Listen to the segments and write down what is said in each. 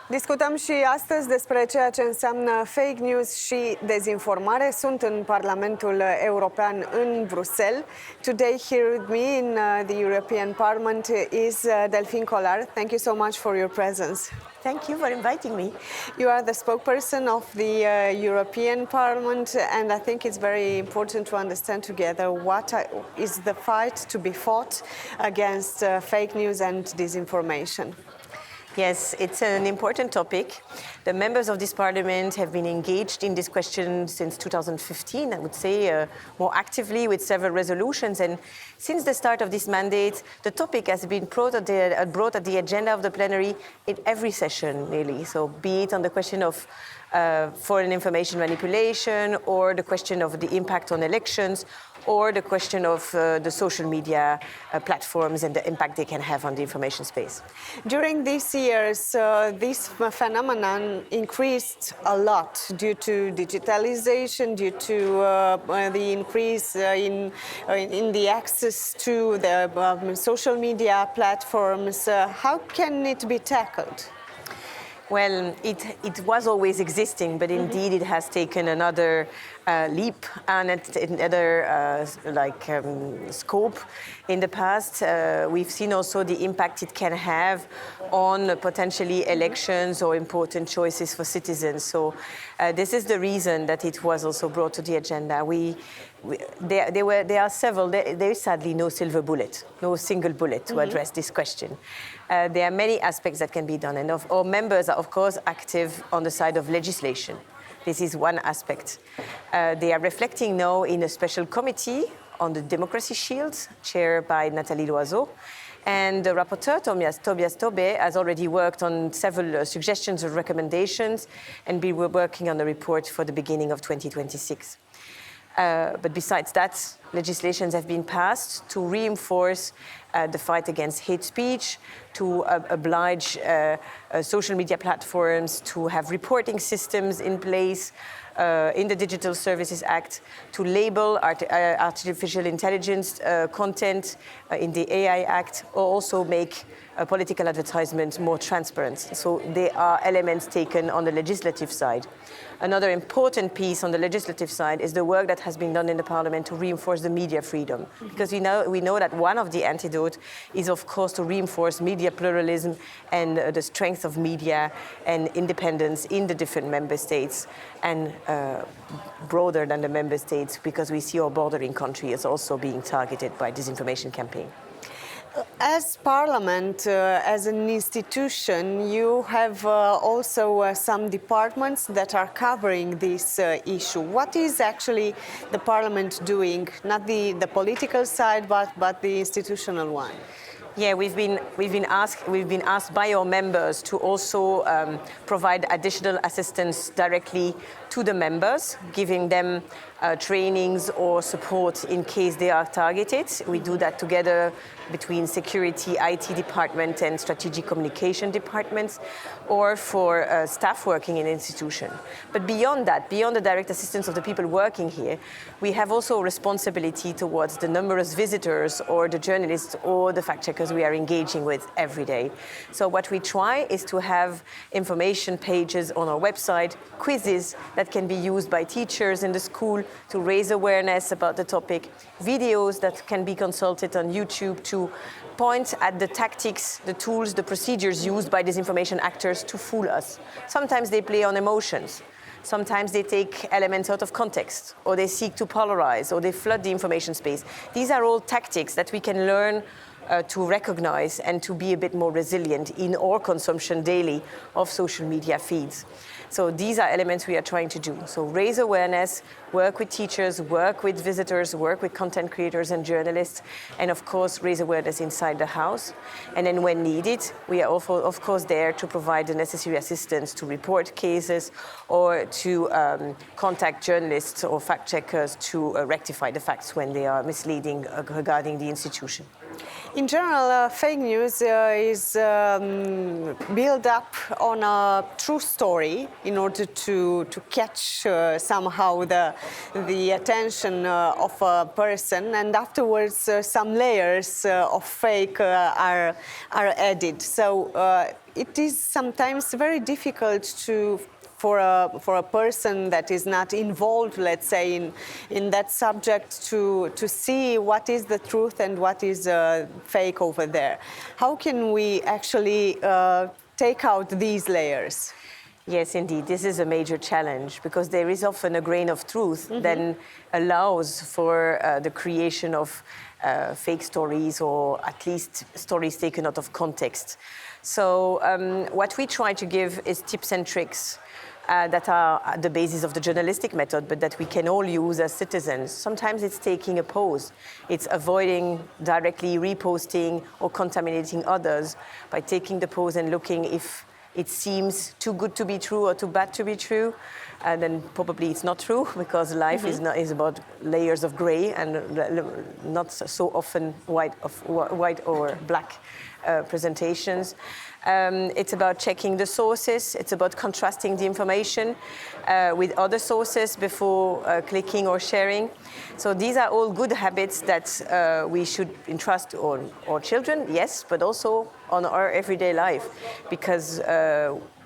Discutăm și astăzi despre ceea ce înseamnă fake news și dezinformare. Sunt în Parlamentul European în Bruxelles. Today here with me in the European Parliament is Delphine Collard. Thank you so much for your presence. Thank you for inviting me. You are the spokesperson of the European Parliament, and I think it's very important to understand together what is the fight to be fought against fake news and disinformation. Yes, it's an important topic. The members of this parliament have been engaged in this question since 2015, I would say, more actively with several resolutions. And since the start of this mandate, the topic has been brought at the agenda of the plenary in every session, really. So be it on the question of foreign information manipulation, or the question of the impact on elections, or the question of the social media platforms and the impact they can have on the information space. During these years, this phenomenon increased a lot due to digitalization, due to the increase in the access to the social media platforms. How can it be tackled? Well, it was always existing, but indeed it has taken another leap and another scope in the past. We've seen also the impact it can have on potentially elections or important choices for citizens. So this is the reason that it was also brought to the agenda. There are several. There is sadly no silver bullet, no single bullet to address this question. There are many aspects that can be done, and our members are, of course, active on the side of legislation. This is one aspect. They are reflecting now in a special committee on the Democracy Shield, chaired by Nathalie Loiseau. And the rapporteur, Tobias Tobé, has already worked on several suggestions or recommendations, and we were working on the report for the beginning of 2026. But besides that, legislations have been passed to reinforce the fight against hate speech, to oblige social media platforms to have reporting systems in place in the Digital Services Act, to label artificial intelligence content in the AI Act, or also make political advertisement more transparent. So there are elements taken on the legislative side. Another important piece on the legislative side is the work that has been done in the Parliament to reinforce the media freedom. Because we know that one of the antidotes is, of course, to reinforce media pluralism and the strength of media and independence in the different member states, and broader than the member states, because we see our bordering country is also being targeted by disinformation campaign. As Parliament, as an institution, you have also some departments that are covering this issue. What is actually the Parliament doing? Not the political side, but the institutional one. Yeah, we've been asked by our members to also provide additional assistance directly to the members, giving them trainings or support in case they are targeted. We do that together between security, IT department and strategic communication departments, or for staff working in an institution. But beyond that, beyond the direct assistance of the people working here, we have also a responsibility towards the numerous visitors or the journalists or the fact checkers we are engaging with every day. So what we try is to have information pages on our website, quizzes that can be used by teachers in the school to raise awareness about the topic, videos that can be consulted on YouTube to point at the tactics, the tools, the procedures used by disinformation actors to fool us. Sometimes they play on emotions. Sometimes they take elements out of context, or they seek to polarize, or they flood the information space. These are all tactics that we can learn to recognize and to be a bit more resilient in our consumption daily of social media feeds. So these are elements we are trying to do. So raise awareness, work with teachers, work with visitors, work with content creators and journalists, and of course raise awareness inside the house. And then when needed, we are also, of course, there to provide the necessary assistance to report cases or to contact journalists or fact checkers to rectify the facts when they are misleading regarding the institution. In general, fake news is built up on a true story in order to catch somehow the attention of a person, and afterwards some layers of fake are added. So it is sometimes very difficult for a person that is not involved, let's say, in that subject to see what is the truth and what is fake over there. How can we actually take out these layers? Yes, indeed. This is a major challenge because there is often a grain of truth that allows for the creation of fake stories, or at least stories taken out of context. So what we try to give is tips and tricks that are at the basis of the journalistic method, but that we can all use as citizens. Sometimes it's taking a pause. It's avoiding directly reposting or contaminating others by taking the pause and looking if it seems too good to be true or too bad to be true. And then probably it's not true, because life is about layers of gray and not so often white or black presentations. It's about checking the sources. It's about contrasting the information with other sources before clicking or sharing. So these are all good habits that we should entrust on our children, yes, but also on our everyday life, because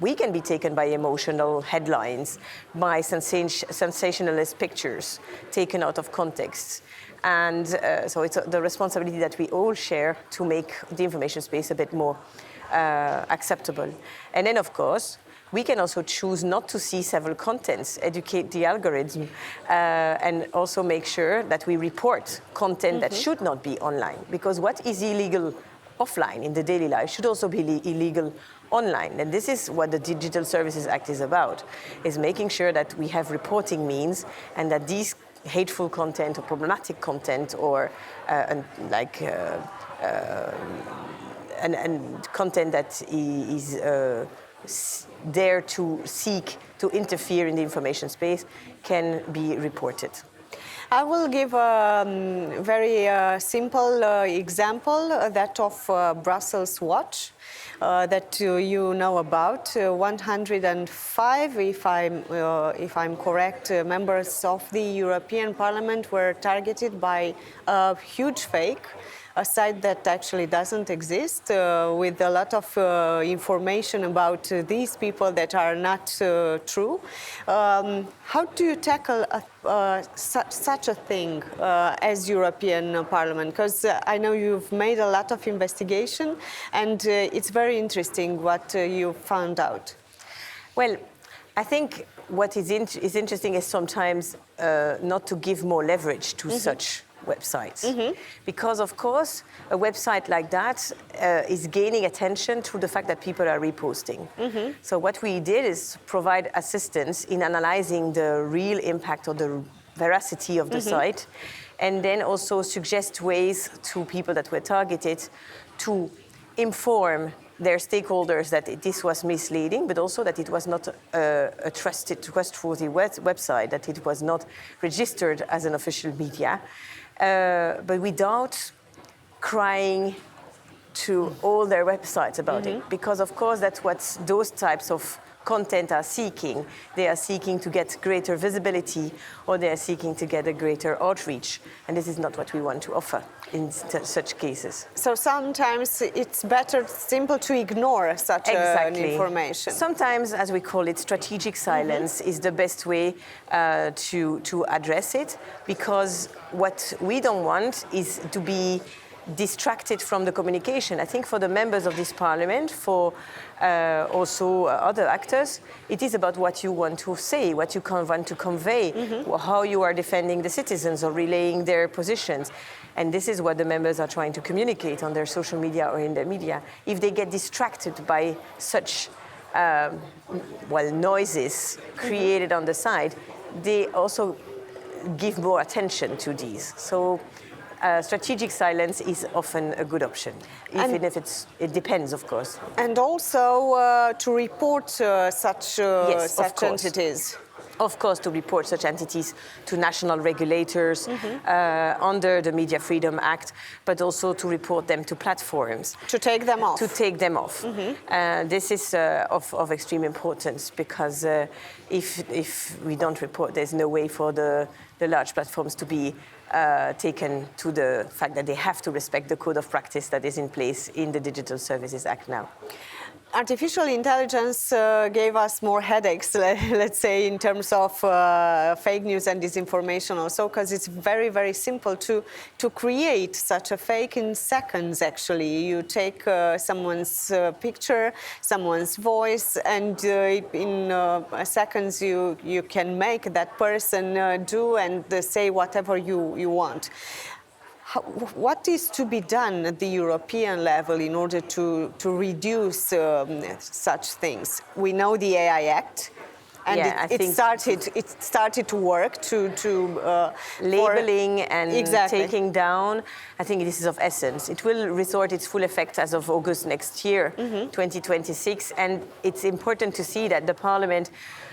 we can be taken by emotional headlines, by sensationalist pictures taken out of context. And so it's the responsibility that we all share to make the information space a bit more acceptable. And then, of course, we can also choose not to see several contents, educate the algorithm, and also make sure that we report content that should not be online. Because what is illegal offline in the daily life should also be illegal online. And this is what the Digital Services Act is about, is making sure that we have reporting means and that these hateful content or problematic content or and content that is there to seek to interfere in the information space can be reported. I will give a very simple example, that of Brussels Watch, that you know about. 105, if I'm correct, members of the European Parliament were targeted by a huge fake, a site that actually doesn't exist, with a lot of information about these people that are not true. How do you tackle such a thing as European Parliament? Because I know you've made a lot of investigation, and it's very interesting what you found out. Well, I think what is interesting is sometimes not to give more leverage to such websites. Because, of course, a website like that is gaining attention through the fact that people are reposting. So what we did is provide assistance in analyzing the real impact or the veracity of the site, and then also suggest ways to people that were targeted to inform their stakeholders that this was misleading, but also that it was not a trustworthy website, that it was not registered as an official media, but without crying to all their websites about it. Because, of course, that's what those types of content are seeking. They are seeking to get greater visibility, or they are seeking to get a greater outreach. And this is not what we want to offer in such cases. So sometimes it's better simple to ignore such information. Sometimes, as we call it, strategic silence is the best way to address it, because what we don't want is to be distracted from the communication. I think for the members of this parliament, for also other actors, it is about what you want to say, what you want to convey, how you are defending the citizens or relaying their positions. And this is what the members are trying to communicate on their social media or in their media. If they get distracted by such noises created on the side, they also give more attention to these. So strategic silence is often a good option, even if it depends, of course. And also to report such entities. of course, to report such entities to national regulators under the Media Freedom Act, but also to report them to platforms. To take them off. To take them off. This is of extreme importance because if we don't report, there's no way for the large platforms to be taken to the fact that they have to respect the code of practice that is in place in the Digital Services Act now. Artificial intelligence gave us more headaches, let's say, in terms of fake news and disinformation also, because it's very, very simple to create such a fake in seconds, actually. You take someone's picture, someone's voice, and in seconds you can make that person do and say whatever you want. What is to be done at the European level in order to reduce such things? We know the AI Act, and it started to work to labeling and exactly. taking down. I think this is of essence. It will resort its full effect as of August next year, 2026, and it's important to see that the Parliament.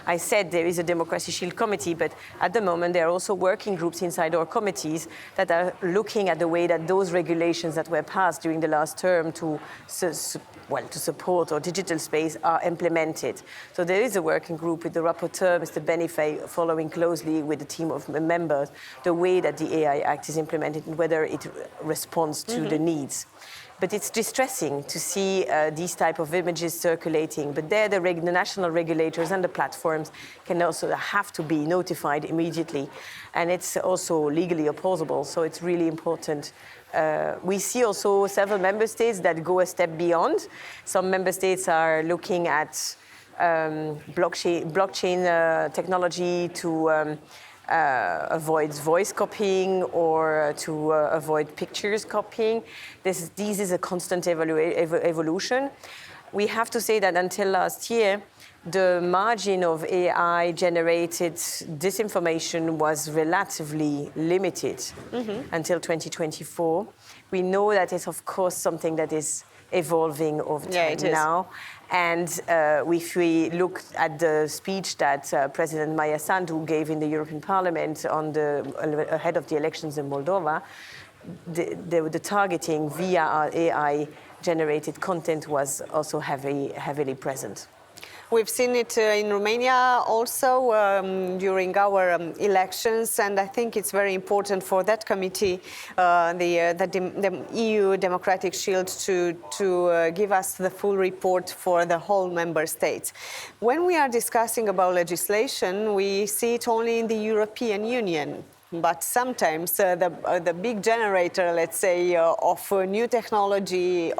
I said there is a Democracy Shield Committee, but at the moment there are also working groups inside our committees that are looking at the way that those regulations that were passed during the last term to support our digital space are implemented. So there is a working group with the rapporteur, Mr. Benifei, following closely with a team of members the way that the AI Act is implemented and whether it responds to the needs. But it's distressing to see these type of images circulating. But there, the national regulators and the platforms can also have to be notified immediately. And it's also legally opposable, so it's really important. We see also several member states that go a step beyond. Some member states are looking at blockchain technology to avoid voice copying or to avoid pictures copying. This is a constant evolution. We have to say that until last year, the margin of AI-generated disinformation was relatively limited until 2024. We know that it's, of course, something that is evolving over time now. And if we look at the speech that President Maia Sandu gave in the European Parliament ahead of the elections in Moldova, the targeting via our AI-generated content was also heavily present. We've seen it in Romania also during our elections, and I think it's very important for that committee, the EU Democratic Shield, to give us the full report for the whole member states. When we are discussing about legislation, we see it only in the European Union. But sometimes the big generator, let's say, of new technology,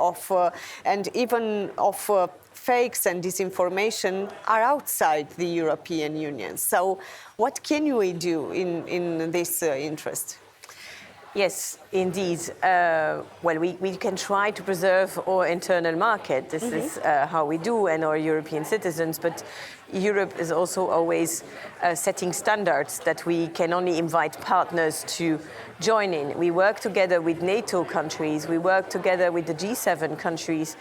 and even of fakes and disinformation are outside the European Union. So what can we do in this interest? Yes, indeed. We can try to preserve our internal market. This is how we do, and our European citizens. But Europe is also always setting standards that we can only invite partners to join in. We work together with NATO countries. We work together with the G7 countries.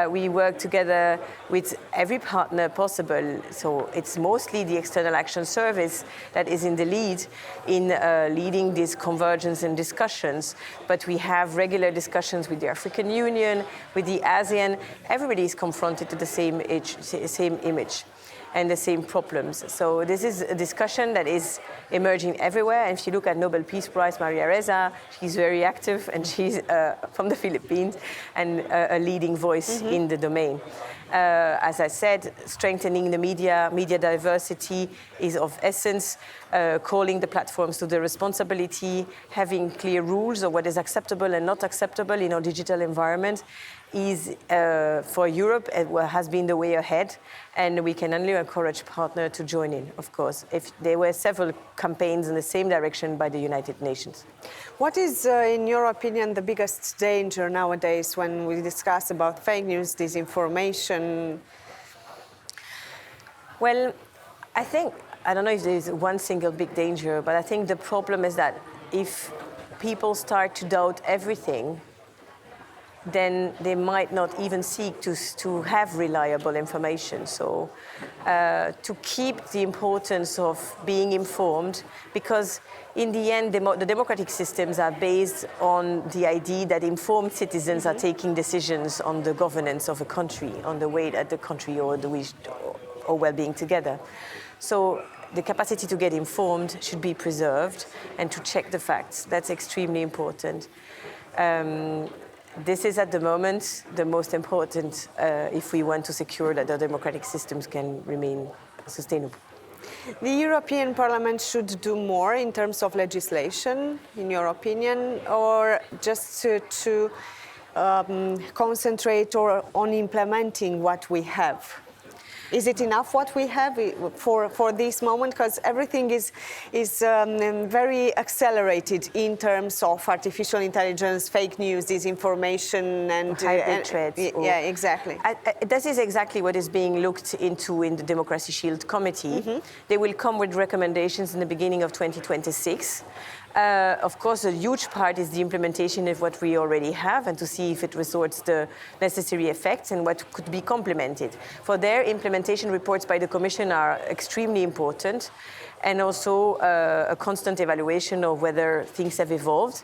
We work together with every partner possible. So it's mostly the External Action Service that is in the lead in leading this convergence and discussions. But we have regular discussions with the African Union, with the ASEAN. Everybody is confronted to the same image and the same problems. So this is a discussion that is emerging everywhere. And if you look at Nobel Peace Prize, Maria Ressa, she's very active, and she's from the Philippines and a leading voice in the domain. As I said, strengthening the media diversity is of essence, calling the platforms to the responsibility, having clear rules of what is acceptable and not acceptable in our digital environment is, for Europe, has been the way ahead, and we can only encourage partners to join in, of course. If there were several campaigns in the same direction by the United Nations. What is, in your opinion, the biggest danger nowadays when we discuss about fake news, disinformation? Well, I don't know if there is one single big danger, but I think the problem is that if people start to doubt everything, then they might not even seek to have reliable information. So to keep the importance of being informed, because in the end, the democratic systems are based on the idea that informed citizens are taking decisions on the governance of a country, on the way that the country or well-being together. So the capacity to get informed should be preserved and to check the facts. That's extremely important. This is at the moment the most important if we want to secure that the democratic systems can remain sustainable. The European Parliament should do more in terms of legislation, in your opinion, or just to concentrate on implementing what we have? Is it enough what we have for this moment? Because everything is very accelerated in terms of artificial intelligence, fake news, disinformation, and hybrid threats. Yeah, exactly. This is exactly what is being looked into in the Democracy Shield Committee. Mm-hmm. They will come with recommendations in the beginning of 2026. Of course, a huge part is the implementation of what we already have and to see if it resorts the necessary effects and what could be complemented. For their implementation, reports by the Commission are extremely important, and also a constant evaluation of whether things have evolved.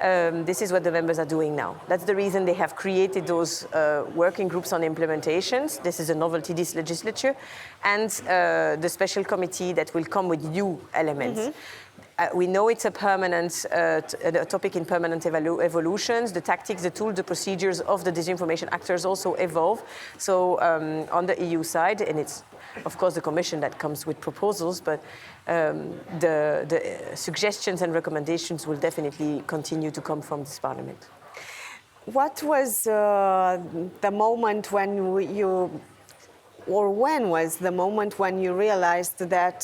This is what the members are doing now. That's the reason they have created those working groups on implementations. This is a novelty this legislature, and the special committee that will come with new elements. Mm-hmm. We know it's a permanent a topic in permanent evolutions. The tactics, the tools, the procedures of the disinformation actors also evolve. So on the EU side, and it's of course the Commission that comes with proposals, but the suggestions and recommendations will definitely continue to come from this Parliament. What was the moment when when was the moment when you realized that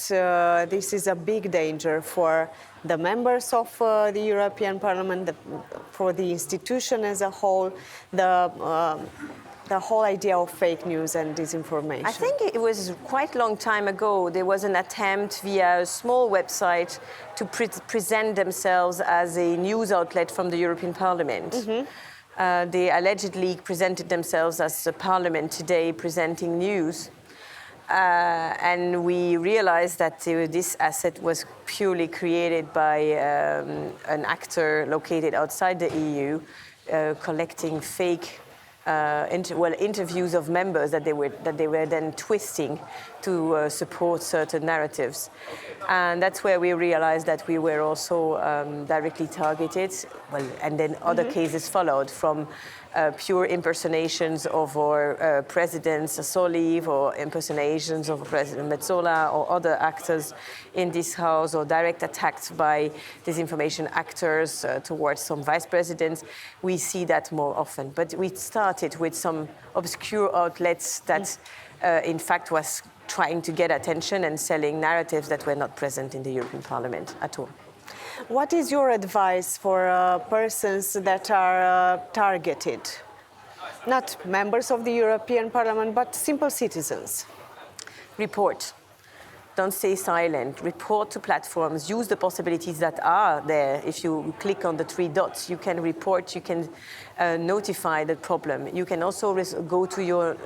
this is a big danger for the members of the European Parliament, for the institution as a whole, the whole idea of fake news and disinformation? I think it was quite a long time ago. There was an attempt via a small website to present themselves as a news outlet from the European Parliament. Mm-hmm. They allegedly presented themselves as the Parliament today presenting news. And we realized that this asset was purely created by an actor located outside the EU, collecting fake interviews of members that they were then twisting to support certain narratives. And that's where we realized that we were also directly targeted. Well, and then other cases followed from pure impersonations of our President Sassoli, or impersonations of President Metsola or other actors in this House, or direct attacks by disinformation actors towards some vice presidents. We see that more often. But we started with some obscure outlets that in fact was trying to get attention and selling narratives that were not present in the European Parliament at all. What is your advice for persons that are targeted? Not members of the European Parliament, but simple citizens. Report. Don't stay silent. Report to platforms. Use the possibilities that are there. If you click on the 3 dots, you can report, you can notify the problem. You can also go to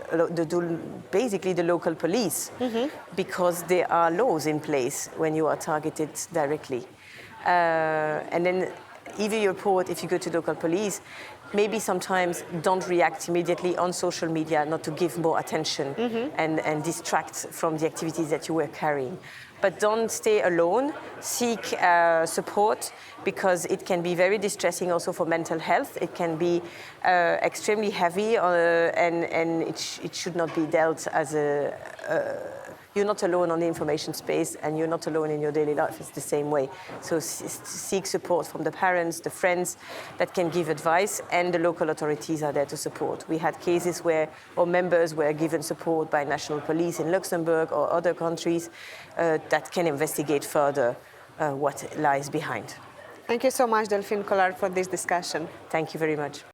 basically the local police, because there are laws in place when you are targeted directly. And then if you report, if you go to local police, maybe sometimes don't react immediately on social media, not to give more attention and distract from the activities that you were carrying. But don't stay alone. Seek support, because it can be very distressing also for mental health. It can be extremely heavy, and it should not be dealt as you're not alone on the information space, and you're not alone in your daily life. It's the same way. So seek support from the parents, the friends that can give advice, and the local authorities are there to support. We had cases where our members were given support by national police in Luxembourg or other countries that can investigate further what lies behind. Thank you so much, Delphine Collard, for this discussion. Thank you very much.